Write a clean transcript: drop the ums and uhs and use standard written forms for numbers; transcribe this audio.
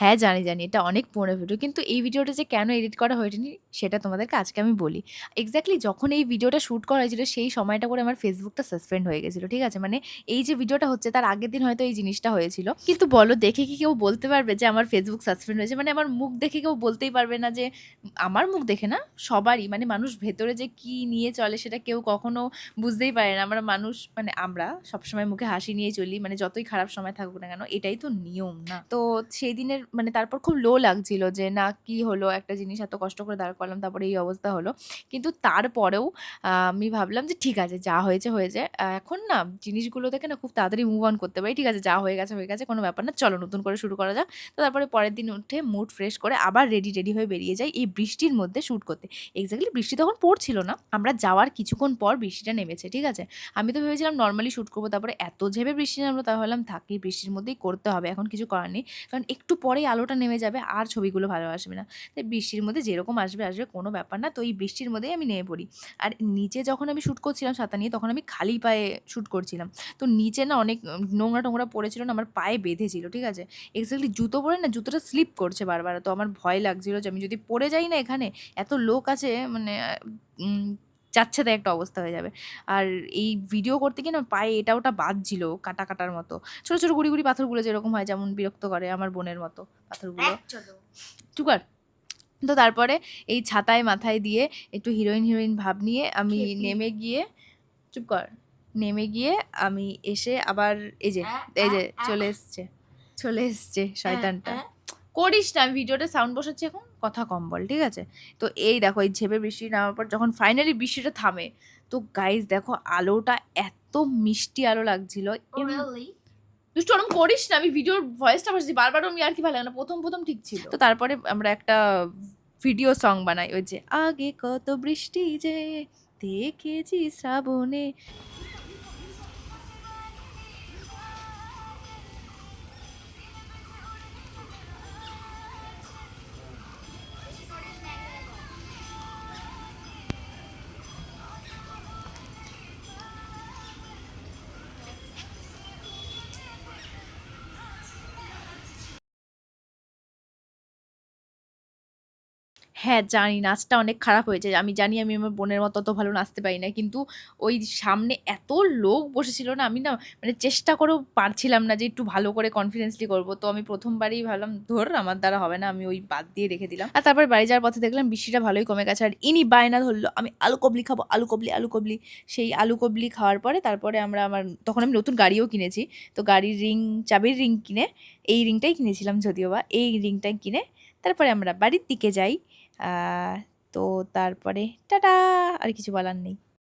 হ্যাঁ, জানি, জানি। এটা অনেক পুরনো ভিডিও। কিন্তু এই ভিডিওটা যে কেন এডিট করা হয়নি সেটা তোমাদেরকে আজকে আমি বলি। এক্সাক্টলি যখন এই ভিডিওটা শুট করা হয়েছিল সেই সময়টা করে আমার ফেসবুকটা সাসপেন্ড হয়ে গেছিল। ঠিক আছে? মানে এই যে ভিডিওটা হচ্ছে তার আগের দিন হয়তো এই জিনিসটা হয়েছিল। কিন্তু বলো দেখে কি কেউ বলতে পারবে যে আমার ফেসবুক সাসপেন্ড হয়েছে? মানে আমার মুখ দেখে কেউ বলতেই পারবে না যে আমার মুখ দেখে না, সবারই মানে মানুষ ভেতরে যে কি নিয়ে চলে সেটা কেউ কখনো বুঝতেই পারে না। আমরা মানুষ মানে আমরা সবসময় মুখে হাসি নিয়ে চলি। মানে যতই খারাপ সময় থাকুক না কেন এটাই তো নিয়ম না? তো সেই দিনের মানে তারপর খুব লো লাগছিল যে না কি হলো? একটা জিনিস এত কষ্ট করে দাঁড় করালাম তারপরে এই অবস্থা হলো। কিন্তু তারপরেও আমি ভাবলাম যে ঠিক আছে যা হয়েছে, হয়েছে। এখন না জিনিসগুলো থেকে না খুব তাড়াতাড়ি মুভ অন করতে পারি। ঠিক আছে যা হয়ে গেছে, হয়ে গেছে। কোনো ব্যাপার না। চলো নতুন করে শুরু করা যাক। তো তারপরে পরের দিন উঠে মুড ফ্রেশ করে আবার রেডি হয়ে বেরিয়ে যাই এই বৃষ্টির মধ্যে শুট করতে। এক্সাক্টলি বৃষ্টি তখন পড়ছিল না। আমরা যাওয়ার কিছুক্ষণ পর বৃষ্টিটা নেমেছে। ঠিক আছে? আমি তো ভেবেছিলাম নরমালি শুট করব। তারপরে এত ঝেপে বৃষ্টি নামলো তাই ভাবলাম থাক এই বৃষ্টির মধ্যেই করতে হবে। এখন কিছু করার নেই। কারণ একটু পরেই আলোটা নেমে যাবে আর ছবিগুলো ভালো আসবে না। তাই বৃষ্টির মধ্যে যেরকম আসবে, আসবে কোনো ব্যাপার না। তো এই বৃষ্টির মধ্যেই আমি নেমে পড়ি। আর নিচে যখন আমি শুট করছিলাম ছাতা নিয়ে তখন আমি খালি পায়ে শুট করছিলাম। তো নিচে না অনেক নোংরা-টোংরা পড়েছিল না আমার পায়ে বেঁধেছিল। ঠিক আছে? এক্সাক্টলি জুতো পরে না জুতোটা স্লিপ করছে বারবার। তো আমার ভয় লাগছিল যে আমি যদি পড়ে যাই না এখানে, এত লোক আছে মানে উম যাচ্ছেতাই একটা অবস্থা হয়ে যাবে। আর এই ভিডিও করতে গিয়ে না পায়ে এটা ওটা বাজছিল কাটার মতো। ছোট গুড়ি পাথরগুলো যেরকম হয় যেমন বিরক্ত করে আমার বোনের মতো পাথরগুলো। চুপ কর। তো তারপরে এই ছাতায় মাথায় দিয়ে একটু হিরোইন ভাব নিয়ে আমি নেমে গিয়ে চুপ কর। নেমে গিয়ে আমি এসে আবার এই যে চলে এসছে শয়তানটা। করিস না, আমি ভিডিওতে সাউন্ড বসাচ্ছি এখন, কথা কম বল, ঠিক আছে? তো এই দেখো এই ঝেঁপে বৃষ্টি নামার পর যখন ফাইনালি বৃষ্টিটা থামে, তো গাইস দেখো আলোটা এত মিষ্টি আলো লাগছিল। দুষ্টু ওরম করিস না, আমি ভিডিওর ভয়েসটা বসাচ্ছি বারবার ওরম ইয়ার্কি ভালো লাগে না। ১ম ঠিক ছিল। তো তারপরে আমরা একটা ভিডিও সং বানাই ওই যে আগে কত বৃষ্টি যে দেখেছি শ্রাবণে। হ্যাঁ, জানি নাচটা অনেক খারাপ হয়েছে। আমি জানি আমি আমার বোনের মতো অত ভালো নাচতে পারি না। কিন্তু ওই সামনে এত লোক বসেছিল না, আমি না মানে চেষ্টা করেও পারছিলাম না যে একটু ভালো করে কনফিডেন্সলি করব। তো আমি ১ম বারেই ভাবলাম, "ধুর আমার দ্বারা হবে না।" আমি ওই বাদ দিয়ে রেখে দিলাম। আর তারপরে বাড়ি যাওয়ার পথে দেখলাম বৃষ্টিটা ভালোই কমে গেছে। আর ইনি বায়না ধরল, "আমি আলু কাবলি খাবো, আলু কাবলি।" সেই আলু কাবলি খাওয়ার পরে তারপরে তখন আমি নতুন গাড়িও কিনেছি। তো গাড়ির চাবির রিং কিনে, এই রিংটাই কিনেছিলাম যদিও বা। এই রিংটাই কিনে তারপরে আমরা বাড়ির দিকে যাই। আ তো তারপরে টাটা! আর কিছু বলার নেই।